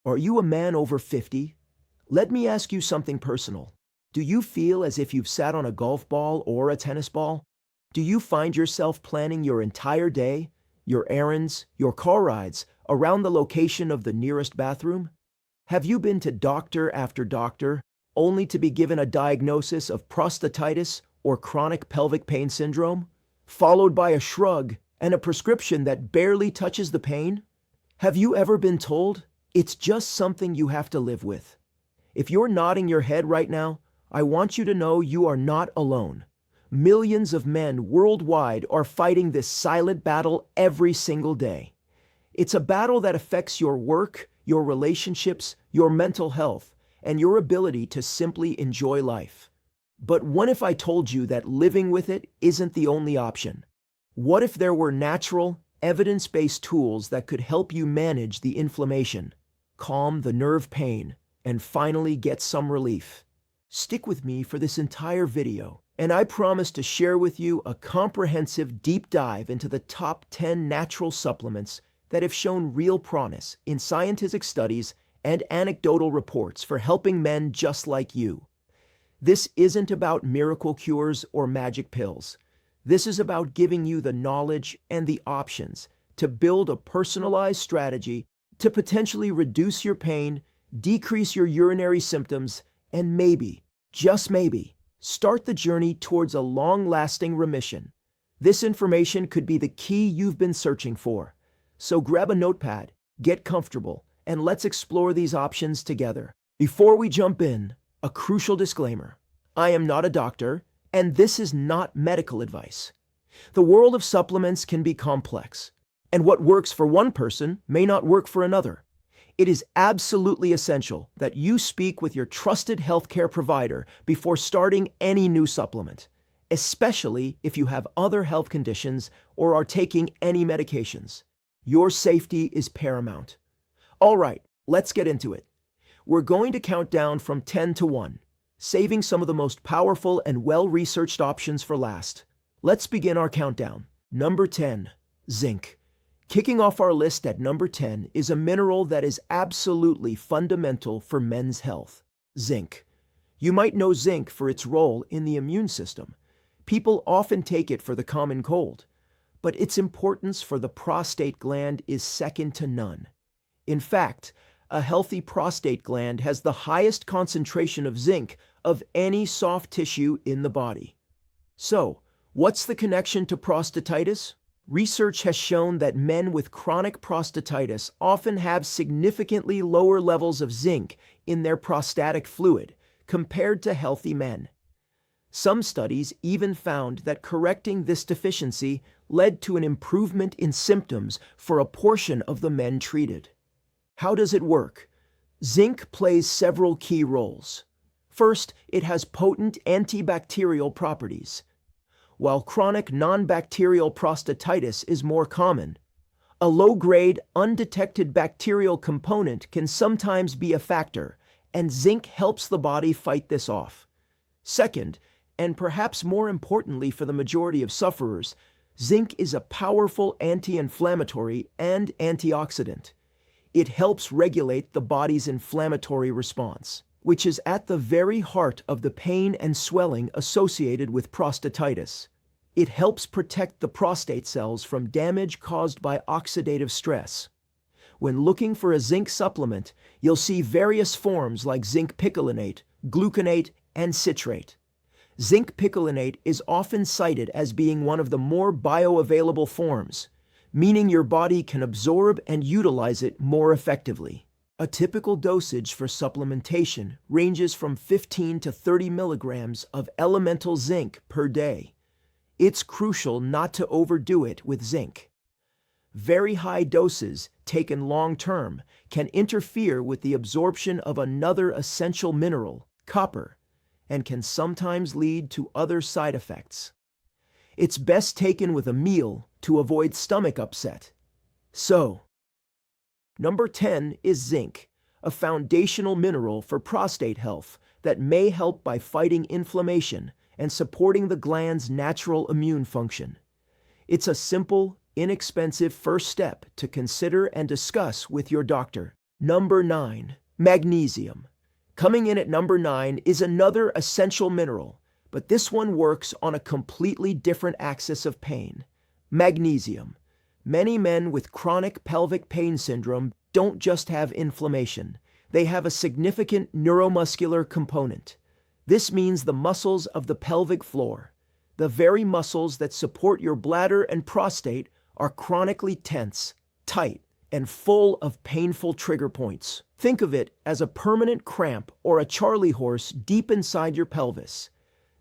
Are you a man over 50? Let me ask you something personal. Do you feel as if you've sat on a golf ball or a tennis ball? Do you find yourself planning your entire day, your errands, your car rides, around the location of the nearest bathroom? Have you been to doctor after doctor, only to be given a diagnosis of prostatitis or chronic pelvic pain syndrome, followed by a shrug and a prescription that barely touches the pain? Have you ever been told, it's just something you have to live with? If you're nodding your head right now, I want you to know you are not alone. Millions of men worldwide are fighting this silent battle every single day. It's a battle that affects your work, your relationships, your mental health, and your ability to simply enjoy life. But what if I told you that living with it isn't the only option? What if there were natural, evidence-based tools that could help you manage the inflammation, calm the nerve pain, and finally get some relief? Stick with me for this entire video, and I promise to share with you a comprehensive deep dive into the top 10 natural supplements that have shown real promise in scientific studies and anecdotal reports for helping men just like you. This isn't about miracle cures or magic pills. This is about giving you the knowledge and the options to build a personalized strategy to potentially reduce your pain, decrease your urinary symptoms, and maybe, just maybe, start the journey towards a long-lasting remission. This information could be the key you've been searching for. So grab a notepad, get comfortable, and let's explore these options together. Before we jump in, a crucial disclaimer. I am not a doctor, and this is not medical advice. The world of supplements can be complex, and what works for one person may not work for another. It is absolutely essential that you speak with your trusted healthcare provider before starting any new supplement, especially if you have other health conditions or are taking any medications. Your safety is paramount. All right, let's get into it. We're going to count down from 10 to 1, saving some of the most powerful and well-researched options for last. Let's begin our countdown. Number 10, zinc. Kicking off our list at number 10 is a mineral that is absolutely fundamental for men's health, zinc. You might know zinc for its role in the immune system. People often take it for the common cold, but its importance for the prostate gland is second to none. In fact, a healthy prostate gland has the highest concentration of zinc of any soft tissue in the body. So, what's the connection to prostatitis? Research has shown that men with chronic prostatitis often have significantly lower levels of zinc in their prostatic fluid compared to healthy men. Some studies even found that correcting this deficiency led to an improvement in symptoms for a portion of the men treated. How does it work? Zinc plays several key roles. First, it has potent antibacterial properties. While chronic non-bacterial prostatitis is more common, a low-grade, undetected bacterial component can sometimes be a factor, and zinc helps the body fight this off. Second, and perhaps more importantly for the majority of sufferers, zinc is a powerful anti-inflammatory and antioxidant. It helps regulate the body's inflammatory response, which is at the very heart of the pain and swelling associated with prostatitis. It helps protect the prostate cells from damage caused by oxidative stress. When looking for a zinc supplement, you'll see various forms like zinc picolinate, gluconate, and citrate. Zinc picolinate is often cited as being one of the more bioavailable forms, meaning your body can absorb and utilize it more effectively. A typical dosage for supplementation ranges from 15 to 30 milligrams of elemental zinc per day. It's crucial not to overdo it with zinc. Very high doses, taken long-term, can interfere with the absorption of another essential mineral, copper, and can sometimes lead to other side effects. It's best taken with a meal to avoid stomach upset. So, number 10 is zinc, a foundational mineral for prostate health that may help by fighting inflammation and supporting the gland's natural immune function. It's a simple, inexpensive first step to consider and discuss with your doctor. Number 9. Magnesium. Coming in at number 9 is another essential mineral, but this one works on a completely different axis of pain. Magnesium. Many men with chronic pelvic pain syndrome don't just have inflammation, they have a significant neuromuscular component. This means the muscles of the pelvic floor, the very muscles that support your bladder and prostate, are chronically tense, tight, and full of painful trigger points. Think of it as a permanent cramp or a Charlie horse deep inside your pelvis.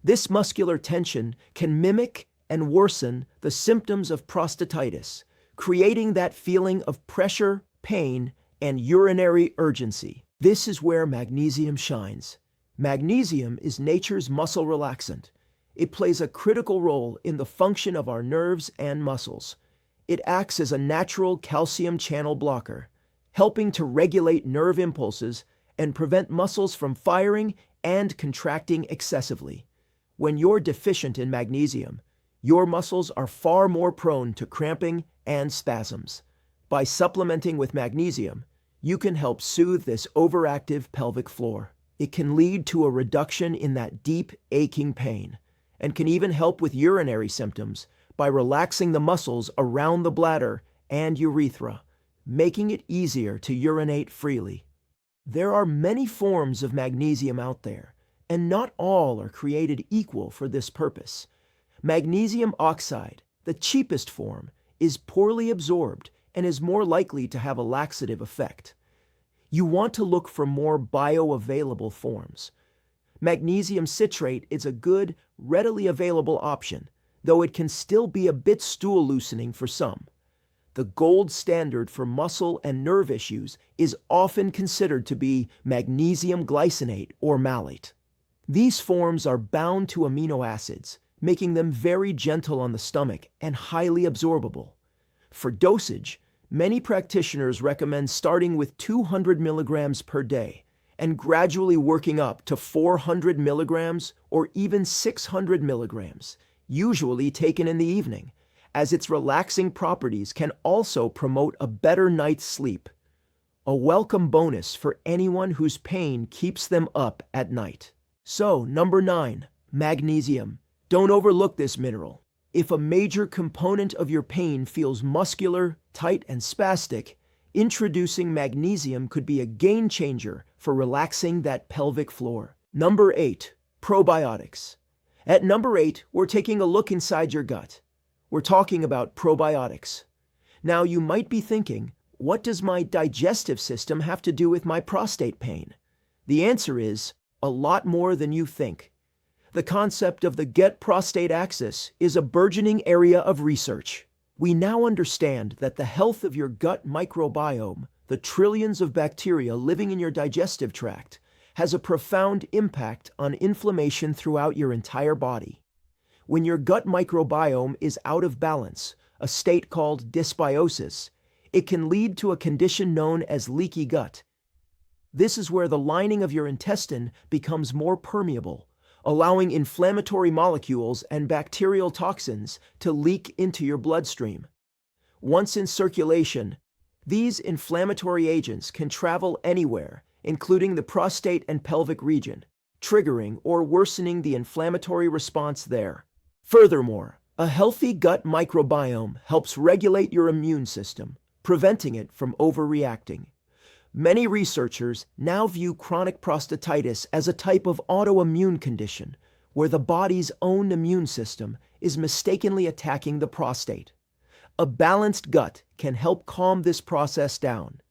This muscular tension can mimic and worsen the symptoms of prostatitis, creating that feeling of pressure, pain, and urinary urgency. This is where magnesium shines. Magnesium is nature's muscle relaxant. It plays a critical role in the function of our nerves and muscles. It acts as a natural calcium channel blocker, helping to regulate nerve impulses and prevent muscles from firing and contracting excessively. When you're deficient in magnesium, your muscles are far more prone to cramping and spasms. By supplementing with magnesium, you can help soothe this overactive pelvic floor. It can lead to a reduction in that deep, aching pain, and can even help with urinary symptoms by relaxing the muscles around the bladder and urethra, making it easier to urinate freely. There are many forms of magnesium out there, and not all are created equal for this purpose. Magnesium oxide, the cheapest form, is poorly absorbed and is more likely to have a laxative effect. You want to look for more bioavailable forms. Magnesium citrate is a good, readily available option, though it can still be a bit stool loosening for some. The gold standard for muscle and nerve issues is often considered to be magnesium glycinate or malate. These forms are bound to amino acids, making them very gentle on the stomach and highly absorbable. For dosage, many practitioners recommend starting with 200 milligrams per day and gradually working up to 400 milligrams or even 600 milligrams, usually taken in the evening, as its relaxing properties can also promote a better night's sleep. A welcome bonus for anyone whose pain keeps them up at night. So, number 9, magnesium. Don't overlook this mineral. If a major component of your pain feels muscular, tight, and spastic, introducing magnesium could be a game changer for relaxing that pelvic floor. Number 8, probiotics. At number 8, we're taking a look inside your gut. We're talking about probiotics. Now, you might be thinking, what does my digestive system have to do with my prostate pain? The answer is a lot more than you think. The concept of the gut-prostate axis is a burgeoning area of research. We now understand that the health of your gut microbiome, the trillions of bacteria living in your digestive tract, has a profound impact on inflammation throughout your entire body. When your gut microbiome is out of balance, a state called dysbiosis, it can lead to a condition known as leaky gut. This is where the lining of your intestine becomes more permeable, allowing inflammatory molecules and bacterial toxins to leak into your bloodstream. Once in circulation, these inflammatory agents can travel anywhere, including the prostate and pelvic region, triggering or worsening the inflammatory response there. Furthermore, a healthy gut microbiome helps regulate your immune system, preventing it from overreacting. Many researchers now view chronic prostatitis as a type of autoimmune condition, where the body's own immune system is mistakenly attacking the prostate. A balanced gut can help calm this process down.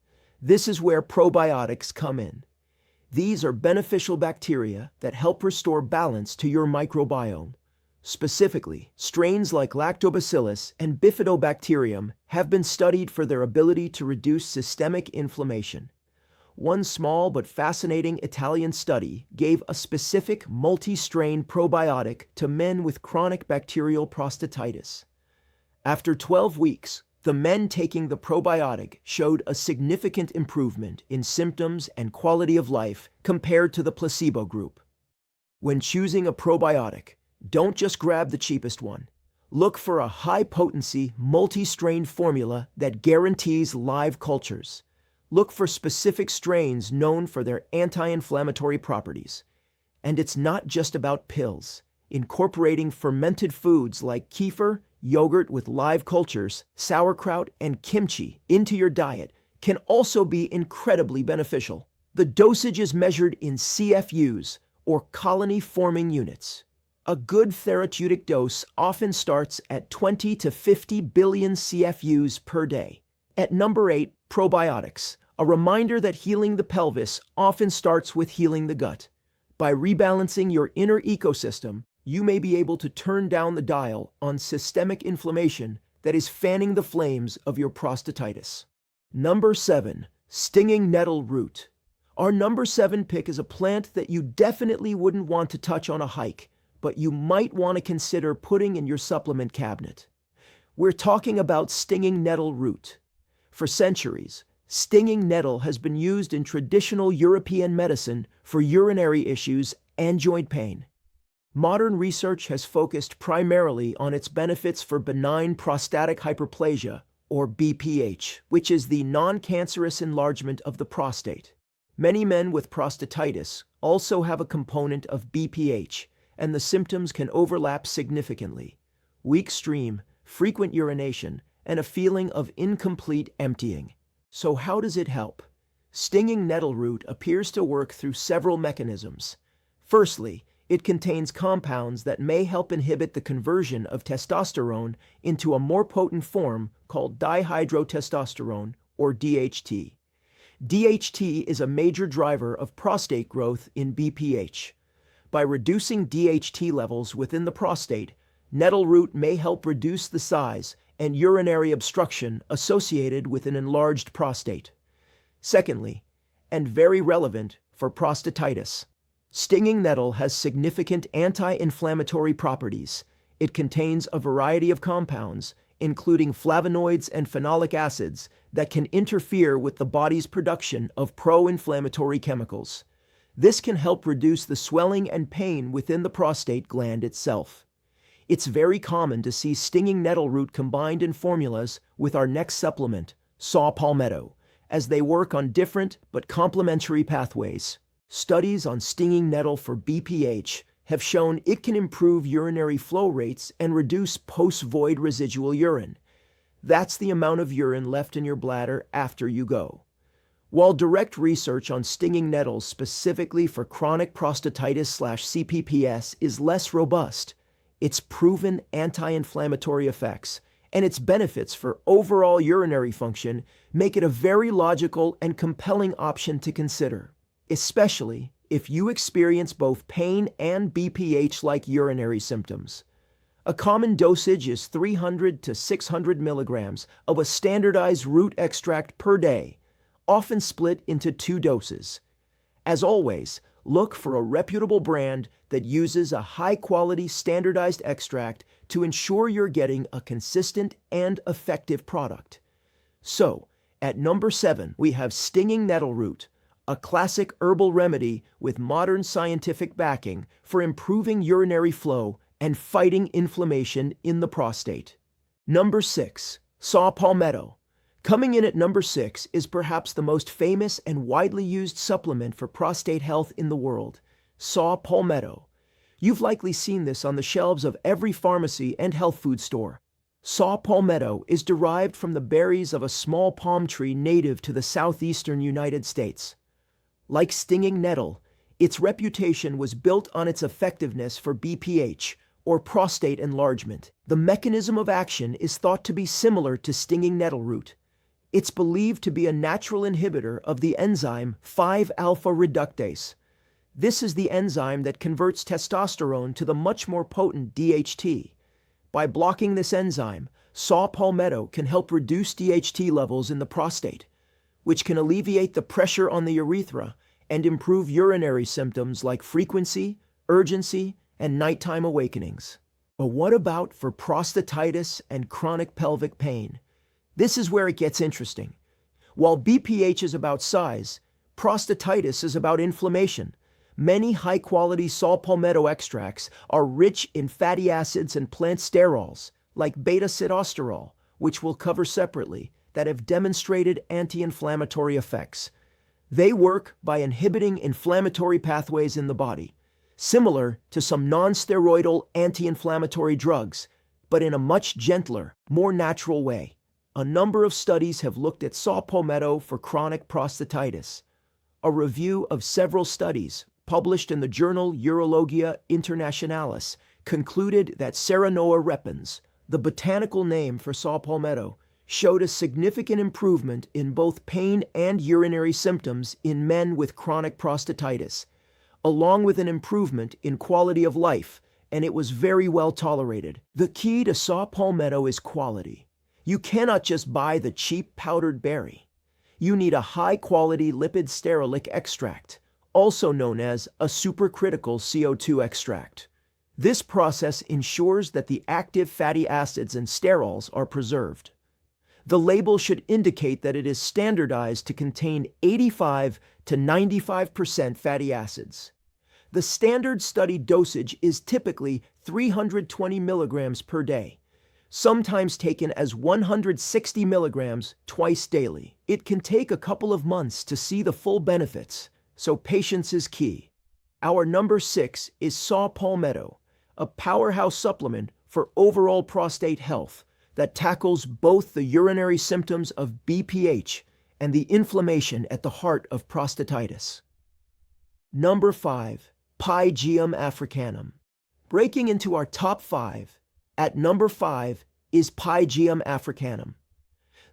This is where probiotics come in. These are beneficial bacteria that help restore balance to your microbiome. Specifically, strains like Lactobacillus and Bifidobacterium have been studied for their ability to reduce systemic inflammation. One small but fascinating Italian study gave a specific multi-strain probiotic to men with chronic bacterial prostatitis. After 12 weeks, the men taking the probiotic showed a significant improvement in symptoms and quality of life compared to the placebo group. When choosing a probiotic, don't just grab the cheapest one. Look for a high-potency, multi-strain formula that guarantees live cultures. Look for specific strains known for their anti-inflammatory properties. And it's not just about pills. Incorporating fermented foods like kefir, yogurt with live cultures, sauerkraut, and kimchi into your diet can also be incredibly beneficial. The dosage is measured in CFUs, or colony-forming units. A good therapeutic dose often starts at 20 to 50 billion CFUs per day. At number 8, probiotics, a reminder that healing the pelvis often starts with healing the gut. By rebalancing your inner ecosystem, you may be able to turn down the dial on systemic inflammation that is fanning the flames of your prostatitis. Number 7, stinging nettle root. Our number 7 pick is a plant that you definitely wouldn't want to touch on a hike, but you might want to consider putting in your supplement cabinet. We're talking about stinging nettle root. For centuries, stinging nettle has been used in traditional European medicine for urinary issues and joint pain. Modern research has focused primarily on its benefits for benign prostatic hyperplasia, or BPH, which is the non-cancerous enlargement of the prostate. Many men with prostatitis also have a component of BPH, and the symptoms can overlap significantly. Weak stream, frequent urination, and a feeling of incomplete emptying. So how does it help? Stinging nettle root appears to work through several mechanisms. Firstly, it contains compounds that may help inhibit the conversion of testosterone into a more potent form called dihydrotestosterone, or DHT. DHT is a major driver of prostate growth in BPH. By reducing DHT levels within the prostate, nettle root may help reduce the size and urinary obstruction associated with an enlarged prostate. Secondly, and very relevant for prostatitis, stinging nettle has significant anti-inflammatory properties. It contains a variety of compounds, including flavonoids and phenolic acids, that can interfere with the body's production of pro-inflammatory chemicals. This can help reduce the swelling and pain within the prostate gland itself. It's very common to see stinging nettle root combined in formulas with our next supplement, saw Palmetto, as they work on different but complementary pathways. Studies on stinging nettle for BPH have shown it can improve urinary flow rates and reduce post-void residual urine. That's the amount of urine left in your bladder after you go. While direct research on stinging nettles specifically for chronic prostatitis/CPPS is less robust, its proven anti-inflammatory effects and its benefits for overall urinary function make it a very logical and compelling option to consider, especially if you experience both pain and BPH-like urinary symptoms. A common dosage is 300 to 600 milligrams of a standardized root extract per day, often split into 2 doses. As always, look for a reputable brand that uses a high-quality standardized extract to ensure you're getting a consistent and effective product. So, at number 7, we have stinging nettle root, a classic herbal remedy with modern scientific backing for improving urinary flow and fighting inflammation in the prostate. Number 6, saw Palmetto. Coming in at number 6 is perhaps the most famous and widely used supplement for prostate health in the world, saw Palmetto. You've likely seen this on the shelves of every pharmacy and health food store. Saw Palmetto is derived from the berries of a small palm tree native to the southeastern United States. Like stinging nettle, its reputation was built on its effectiveness for BPH, or prostate enlargement. The mechanism of action is thought to be similar to stinging nettle root. It's believed to be a natural inhibitor of the enzyme 5-alpha reductase. This is the enzyme that converts testosterone to the much more potent DHT. By blocking this enzyme, saw Palmetto can help reduce DHT levels in the prostate, which can alleviate the pressure on the urethra and improve urinary symptoms like frequency, urgency, and nighttime awakenings. But what about for prostatitis and chronic pelvic pain? This is where it gets interesting. While BPH is about size, prostatitis is about inflammation. Many high-quality saw Palmetto extracts are rich in fatty acids and plant sterols, like Beta-Sitosterol, which we'll cover separately, that have demonstrated anti-inflammatory effects. They work by inhibiting inflammatory pathways in the body, similar to some non-steroidal anti-inflammatory drugs, but in a much gentler, more natural way. A number of studies have looked at saw palmetto for chronic prostatitis. A review of several studies, published in the journal Urologia Internationalis, concluded that Serenoa repens, the botanical name for saw palmetto, showed a significant improvement in both pain and urinary symptoms in men with chronic prostatitis, along with an improvement in quality of life, and it was very well tolerated. The key to saw palmetto is quality. You cannot just buy the cheap powdered berry. You need a high-quality lipid sterolic extract, also known as a supercritical CO2 extract. This process ensures that the active fatty acids and sterols are preserved. The label should indicate that it is standardized to contain 85 to 95% fatty acids. The standard study dosage is typically 320 milligrams per day, sometimes taken as 160 milligrams twice daily. It can take a couple of months to see the full benefits, so patience is key. Our number 6 is saw palmetto, a powerhouse supplement for overall prostate health that tackles both the urinary symptoms of BPH and the inflammation at the heart of prostatitis. Number 5. Pygeum africanum. Breaking into our top 5, at number 5 is Pygeum africanum.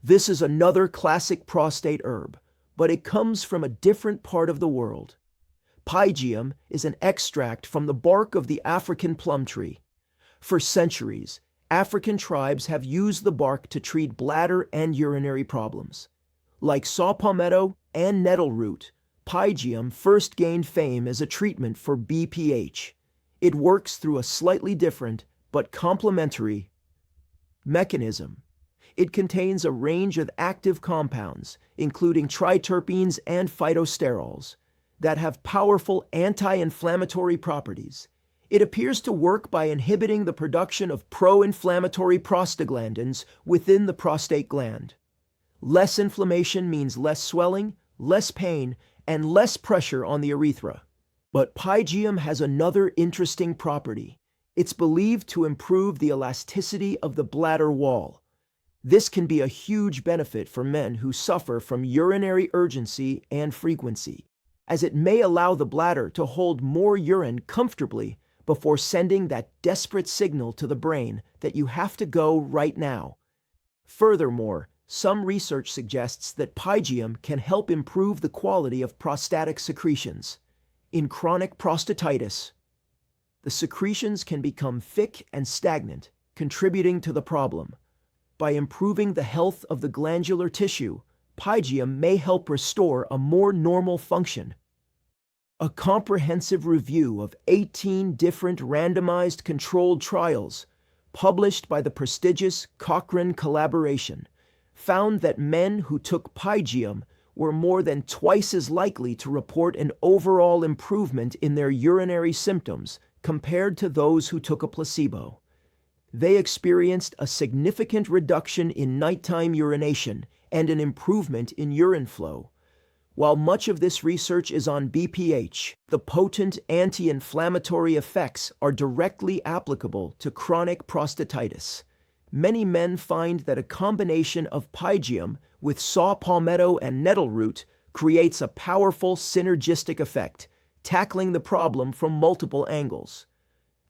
This is another classic prostate herb, but it comes from a different part of the world. Pygeum is an extract from the bark of the African plum tree. For centuries, African tribes have used the bark to treat bladder and urinary problems. Like saw palmetto and nettle root, Pygeum first gained fame as a treatment for BPH. It works through a slightly different but complementary mechanism. It contains a range of active compounds, including triterpenes and phytosterols, that have powerful anti-inflammatory properties. It appears to work by inhibiting the production of pro-inflammatory prostaglandins within the prostate gland. Less inflammation means less swelling, less pain, and less pressure on the urethra. But Pygeum has another interesting property. It's believed to improve the elasticity of the bladder wall. This can be a huge benefit for men who suffer from urinary urgency and frequency, as it may allow the bladder to hold more urine comfortably before sending that desperate signal to the brain that you have to go right now. Furthermore, some research suggests that Pygeum can help improve the quality of prostatic secretions. In chronic prostatitis, the secretions can become thick and stagnant, contributing to the problem. By improving the health of the glandular tissue, Pygeum may help restore a more normal function. A comprehensive review of 18 different randomized controlled trials, published by the prestigious Cochrane collaboration, found that men who took Pygeum were more than twice as likely to report an overall improvement in their urinary symptoms compared to those who took a placebo. They experienced a significant reduction in nighttime urination and an improvement in urine flow. While much of this research is on BPH, the potent anti-inflammatory effects are directly applicable to chronic prostatitis. Many men find that a combination of Pygeum with saw palmetto and nettle root creates a powerful synergistic effect, tackling the problem from multiple angles.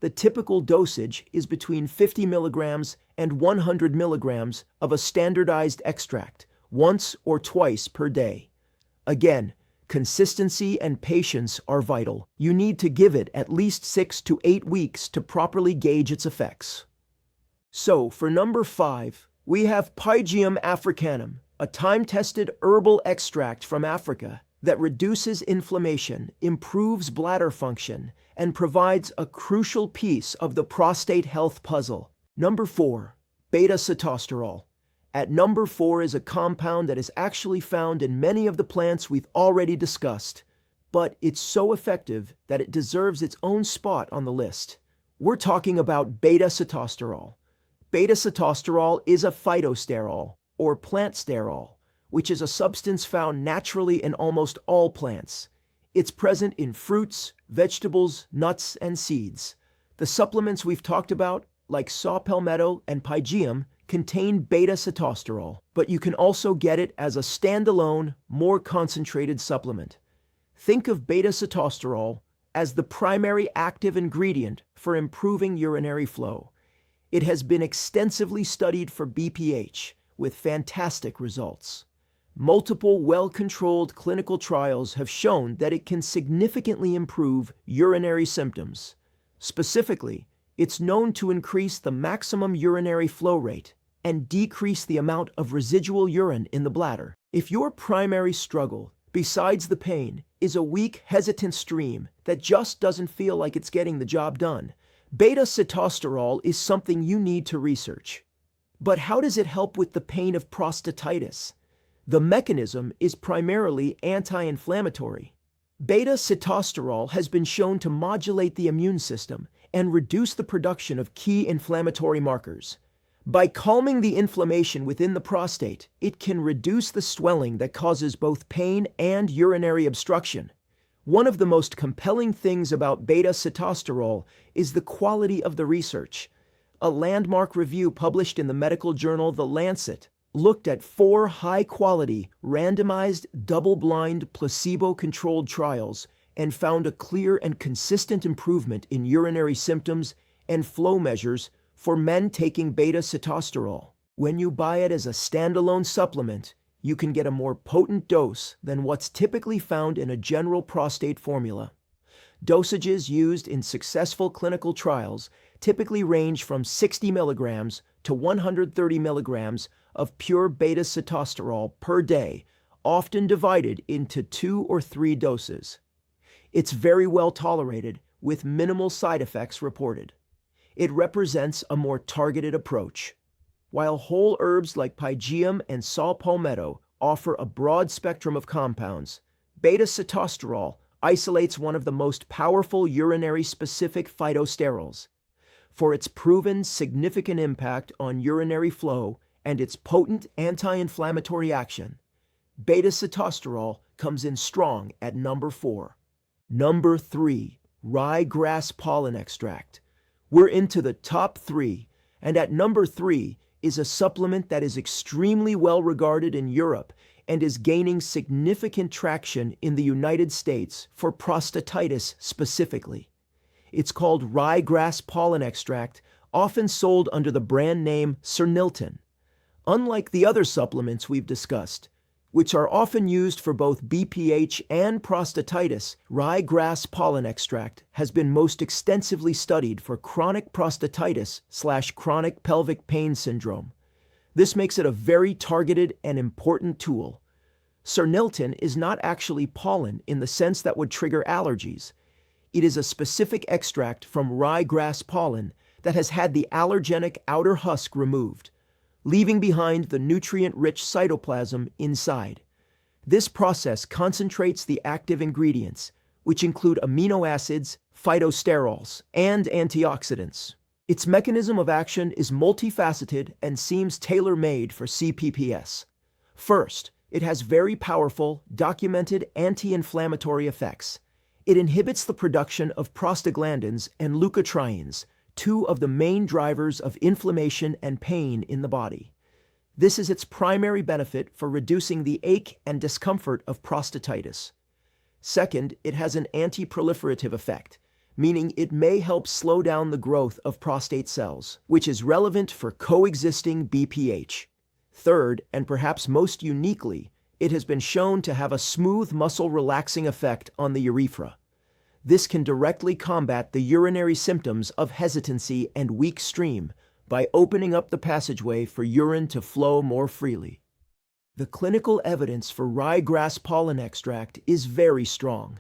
The typical dosage is between 50 milligrams and 100 milligrams of a standardized extract, once or twice per day. Again, consistency and patience are vital. You need to give it at least 6 to 8 weeks to properly gauge its effects. So, for number 5, we have Pygeum africanum, a time-tested herbal extract from Africa that reduces inflammation, improves bladder function, and provides a crucial piece of the prostate health puzzle. Number 4, Beta-Sitosterol. At number 4 is a compound that is actually found in many of the plants we've already discussed, but it's so effective that it deserves its own spot on the list. We're talking about Beta-Sitosterol. Beta-Sitosterol is a phytosterol, or plant sterol, which is a substance found naturally in almost all plants. It's present in fruits, vegetables, nuts, and seeds. The supplements we've talked about, like saw palmetto and Pygeum, contain beta-sitosterol, but you can also get it as a standalone, more concentrated supplement. Think of beta-sitosterol as the primary active ingredient for improving urinary flow. It has been extensively studied for BPH, with fantastic results. Multiple well-controlled clinical trials have shown that it can significantly improve urinary symptoms. Specifically, it's known to increase the maximum urinary flow rate and decrease the amount of residual urine in the bladder. If your primary struggle, besides the pain, is a weak, hesitant stream that just doesn't feel like it's getting the job done, beta-sitosterol is something you need to research. But how does it help with the pain of prostatitis? The mechanism is primarily anti-inflammatory. Beta-sitosterol has been shown to modulate the immune system and reduce the production of key inflammatory markers. By calming the inflammation within the prostate, it can reduce the swelling that causes both pain and urinary obstruction. One of the most compelling things about beta-sitosterol is the quality of the research. A landmark review published in the medical journal The Lancet looked at 4 high-quality, randomized, double-blind, placebo-controlled trials and found a clear and consistent improvement in urinary symptoms and flow measures for men taking beta-sitosterol. When you buy it as a standalone supplement, you can get a more potent dose than what's typically found in a general prostate formula. Dosages used in successful clinical trials typically range from 60 milligrams to 130 milligrams of pure beta-sitosterol per day, often divided into 2 or 3 doses. It's very well tolerated, with minimal side effects reported. It represents a more targeted approach. While whole herbs like Pygeum and saw palmetto offer a broad spectrum of compounds, beta-sitosterol isolates one of the most powerful urinary-specific phytosterols. For its proven significant impact on urinary flow and its potent anti-inflammatory action, beta-sitosterol comes in strong at number 4. Number 3, ryegrass pollen extract. We're into the top 3, and at number 3 is a supplement that is extremely well regarded in Europe and is gaining significant traction in the United States for prostatitis specifically. It's called ryegrass pollen extract, often sold under the brand name Sernilton. Unlike the other supplements we've discussed, which are often used for both BPH and prostatitis, ryegrass pollen extract has been most extensively studied for chronic prostatitis/chronic pelvic pain syndrome. This makes it a very targeted and important tool. Sernilton is not actually pollen in the sense that would trigger allergies. It is a specific extract from ryegrass pollen that has had the allergenic outer husk removed, leaving behind the nutrient-rich cytoplasm inside. This process concentrates the active ingredients, which include amino acids, phytosterols, and antioxidants. Its mechanism of action is multifaceted and seems tailor-made for CPPS. First, it has very powerful, documented anti-inflammatory effects. It inhibits the production of prostaglandins and leukotrienes, 2 of the main drivers of inflammation and pain in the body. This is its primary benefit for reducing the ache and discomfort of prostatitis. Second, it has an anti-proliferative effect, meaning it may help slow down the growth of prostate cells, which is relevant for coexisting BPH. Third, and perhaps most uniquely, it has been shown to have a smooth muscle relaxing effect on the urethra. This can directly combat the urinary symptoms of hesitancy and weak stream by opening up the passageway for urine to flow more freely. The clinical evidence for ryegrass pollen extract is very strong.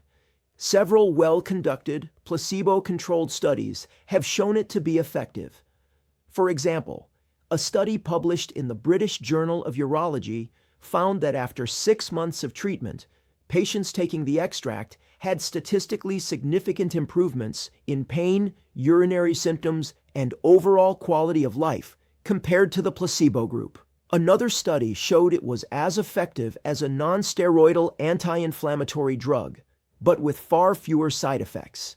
Several well-conducted, placebo-controlled studies have shown it to be effective. For example, a study published in the British Journal of Urology found that after 6 months of treatment, patients taking the extract had statistically significant improvements in pain, urinary symptoms, and overall quality of life compared to the placebo group. Another study showed it was as effective as a non-steroidal anti-inflammatory drug, but with far fewer side effects.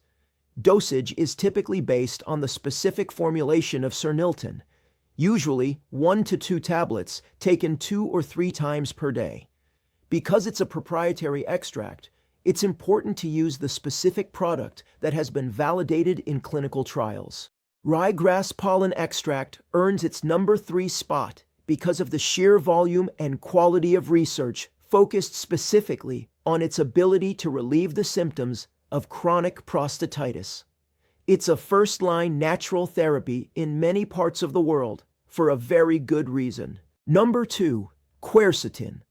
Dosage is typically based on the specific formulation of serniltin, usually 1 to 2 tablets taken 2 or 3 times per day. Because it's a proprietary extract, it's important to use the specific product that has been validated in clinical trials. Ryegrass pollen extract earns its number 3 spot because of the sheer volume and quality of research focused specifically on its ability to relieve the symptoms of chronic prostatitis. It's a first-line natural therapy in many parts of the world for a very good reason. Number 2, quercetin.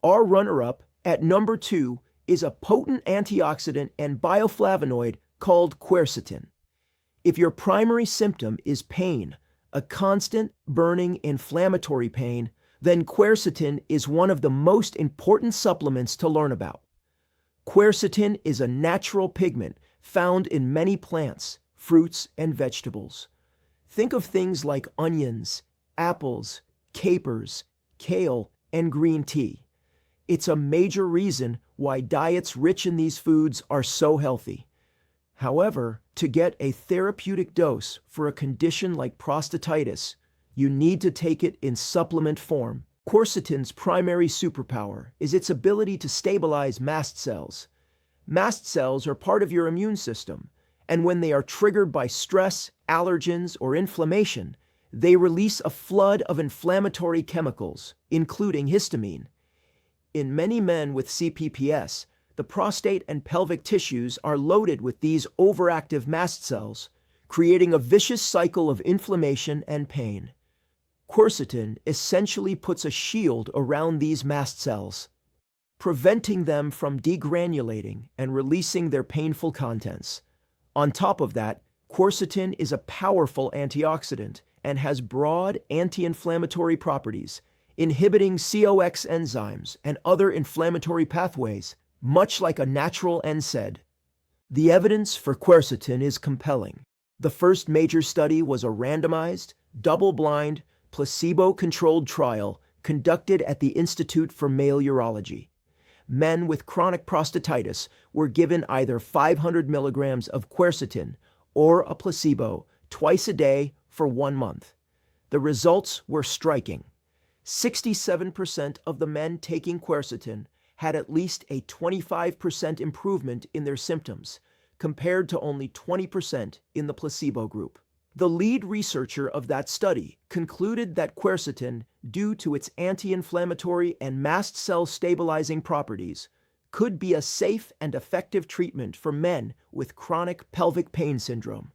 Our runner-up at number 2 is a potent antioxidant and bioflavonoid called quercetin. If your primary symptom is pain, a constant, burning, inflammatory pain, then quercetin is one of the most important supplements to learn about. Quercetin is a natural pigment found in many plants, fruits, and vegetables. Think of things like onions, apples, capers, kale, and green tea. It's a major reason why diets rich in these foods are so healthy. However, to get a therapeutic dose for a condition like prostatitis, you need to take it in supplement form. Quercetin's primary superpower is its ability to stabilize mast cells. Mast cells are part of your immune system, and when they are triggered by stress, allergens, or inflammation, they release a flood of inflammatory chemicals, including histamine. In many men with CPPS, the prostate and pelvic tissues are loaded with these overactive mast cells, creating a vicious cycle of inflammation and pain. Quercetin essentially puts a shield around these mast cells, preventing them from degranulating and releasing their painful contents. On top of that, quercetin is a powerful antioxidant and has broad anti-inflammatory properties, inhibiting COX enzymes and other inflammatory pathways, much like a natural NSAID. The evidence for quercetin is compelling. The first major study was a randomized, double-blind, placebo-controlled trial conducted at the Institute for Male Urology. Men with chronic prostatitis were given either 500 milligrams of quercetin or a placebo twice a day for 1 month. The results were striking. 67% of the men taking quercetin had at least a 25% improvement in their symptoms, compared to only 20% in the placebo group. The lead researcher of that study concluded that quercetin, due to its anti-inflammatory and mast cell stabilizing properties, could be a safe and effective treatment for men with chronic pelvic pain syndrome.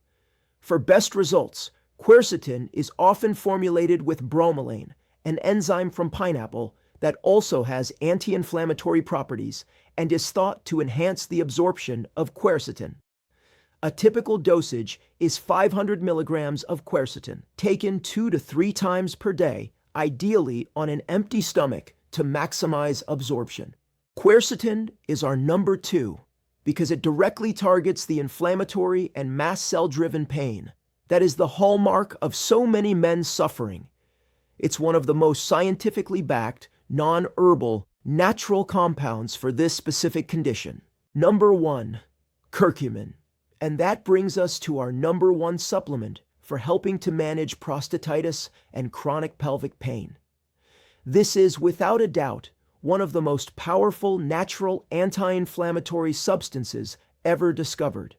For best results, quercetin is often formulated with bromelain, an enzyme from pineapple that also has anti-inflammatory properties and is thought to enhance the absorption of quercetin. A typical dosage is 500 milligrams of quercetin, taken 2 to 3 times per day, ideally on an empty stomach to maximize absorption. Quercetin is our number 2 because it directly targets the inflammatory and mast cell-driven pain that is the hallmark of so many men suffering. It's one of the most scientifically backed, non-herbal, natural compounds for this specific condition. Number 1, curcumin. And that brings us to our number 1 supplement for helping to manage prostatitis and chronic pelvic pain. This is, without a doubt, one of the most powerful natural anti-inflammatory substances ever discovered.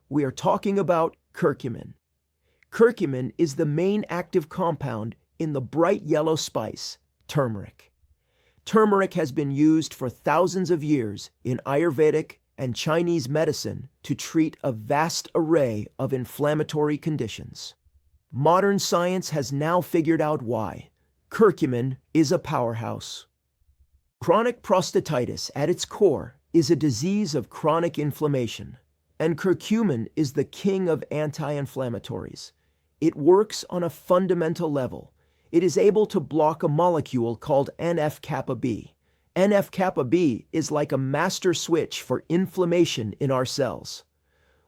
We are talking about curcumin. Curcumin is the main active compound in the bright yellow spice, turmeric. Turmeric has been used for thousands of years in Ayurvedic and Chinese medicine to treat a vast array of inflammatory conditions. Modern science has now figured out why. Curcumin is a powerhouse. Chronic prostatitis, at its core, is a disease of chronic inflammation, and curcumin is the king of anti-inflammatories. It works on a fundamental level. It is able to block a molecule called NF-kappa B. NF-kappa B is like a master switch for inflammation in our cells.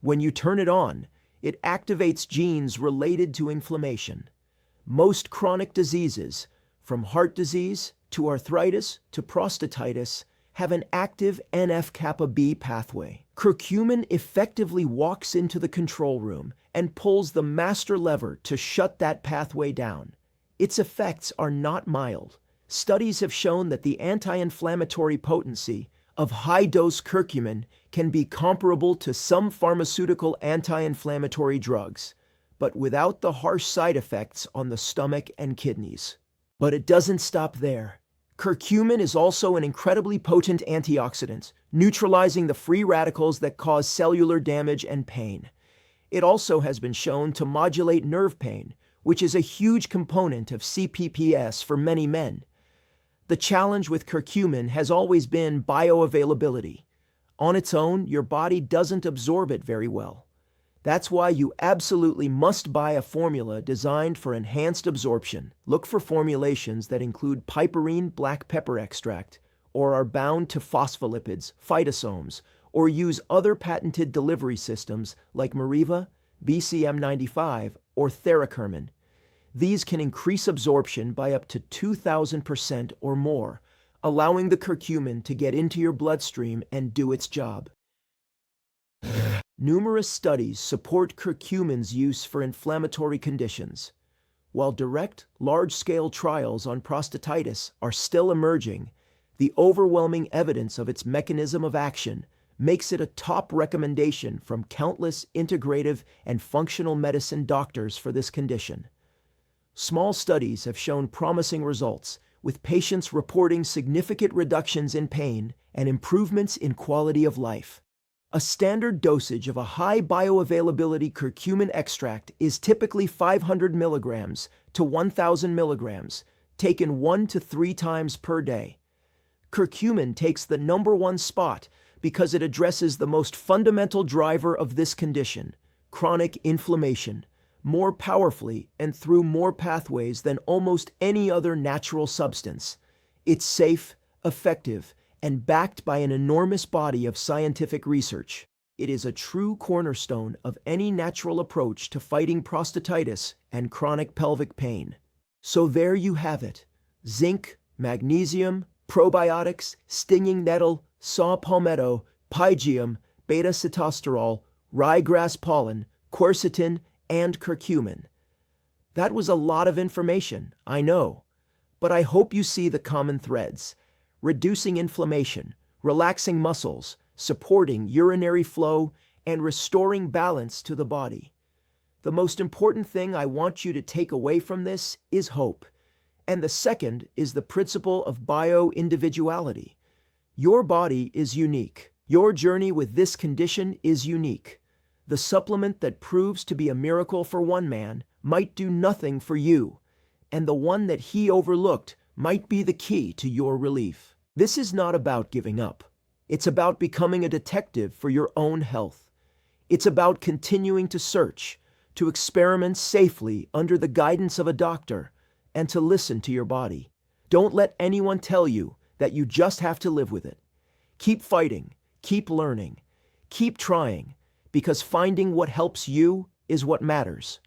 When you turn it on, it activates genes related to inflammation. Most chronic diseases, from heart disease to arthritis to prostatitis, have an active NF-kappa B pathway. Curcumin effectively walks into the control room and pulls the master lever to shut that pathway down. Its effects are not mild. Studies have shown that the anti-inflammatory potency of high-dose curcumin can be comparable to some pharmaceutical anti-inflammatory drugs, but without the harsh side effects on the stomach and kidneys. But it doesn't stop there. Curcumin is also an incredibly potent antioxidant, neutralizing the free radicals that cause cellular damage and pain. It also has been shown to modulate nerve pain, which is a huge component of CPPS for many men. The challenge with curcumin has always been bioavailability. On its own, your body doesn't absorb it very well. That's why you absolutely must buy a formula designed for enhanced absorption. Look for formulations that include piperine black pepper extract, or are bound to phospholipids, phytosomes, or use other patented delivery systems like Meriva, BCM95, or Curcumin. These can increase absorption by up to 2,000% or more, allowing the curcumin to get into your bloodstream and do its job. Numerous studies support curcumin's use for inflammatory conditions. While direct, large-scale trials on prostatitis are still emerging, the overwhelming evidence of its mechanism of action makes it a top recommendation from countless integrative and functional medicine doctors for this condition. Small studies have shown promising results, with patients reporting significant reductions in pain and improvements in quality of life. A standard dosage of a high bioavailability curcumin extract is typically 500 milligrams to 1,000 milligrams, taken 1 to 3 times per day. Curcumin takes the #1 spot because it addresses the most fundamental driver of this condition, chronic inflammation, more powerfully and through more pathways than almost any other natural substance. It's safe, effective, and backed by an enormous body of scientific research. It is a true cornerstone of any natural approach to fighting prostatitis and chronic pelvic pain. So there you have it. Zinc, magnesium, probiotics, stinging nettle, saw palmetto, pygeum, beta-sitosterol, ryegrass pollen, quercetin, and curcumin. That was a lot of information, I know, but I hope you see the common threads: reducing inflammation, relaxing muscles, supporting urinary flow, and restoring balance to the body. The most important thing I want you to take away from this is hope, and the second is the principle of bio-individuality. Your body is unique. Your journey with this condition is unique. The supplement that proves to be a miracle for one man might do nothing for you, and the one that he overlooked might be the key to your relief. This is not about giving up. It's about becoming a detective for your own health. It's about continuing to search, to experiment safely under the guidance of a doctor, and to listen to your body. Don't let anyone tell you that you just have to live with it. Keep fighting, keep learning, keep trying, because finding what helps you is what matters.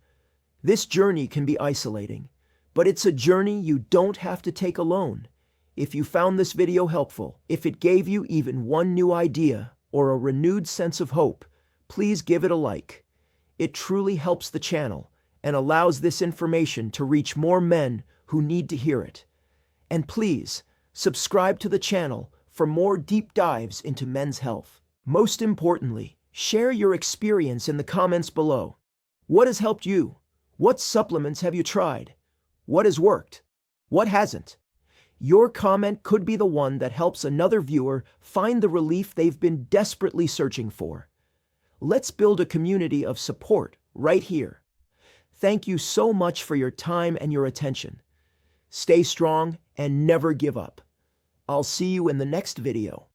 This journey can be isolating, but it's a journey you don't have to take alone. If you found this video helpful, if it gave you even one new idea or a renewed sense of hope, please give it a like. It truly helps the channel and allows this information to reach more men who need to hear it. And please, subscribe to the channel for more deep dives into men's health. Most importantly, share your experience in the comments below. What has helped you? What supplements have you tried? What has worked? What hasn't? Your comment could be the one that helps another viewer find the relief they've been desperately searching for. Let's build a community of support right here. Thank you so much for your time and your attention. Stay strong and never give up. I'll see you in the next video.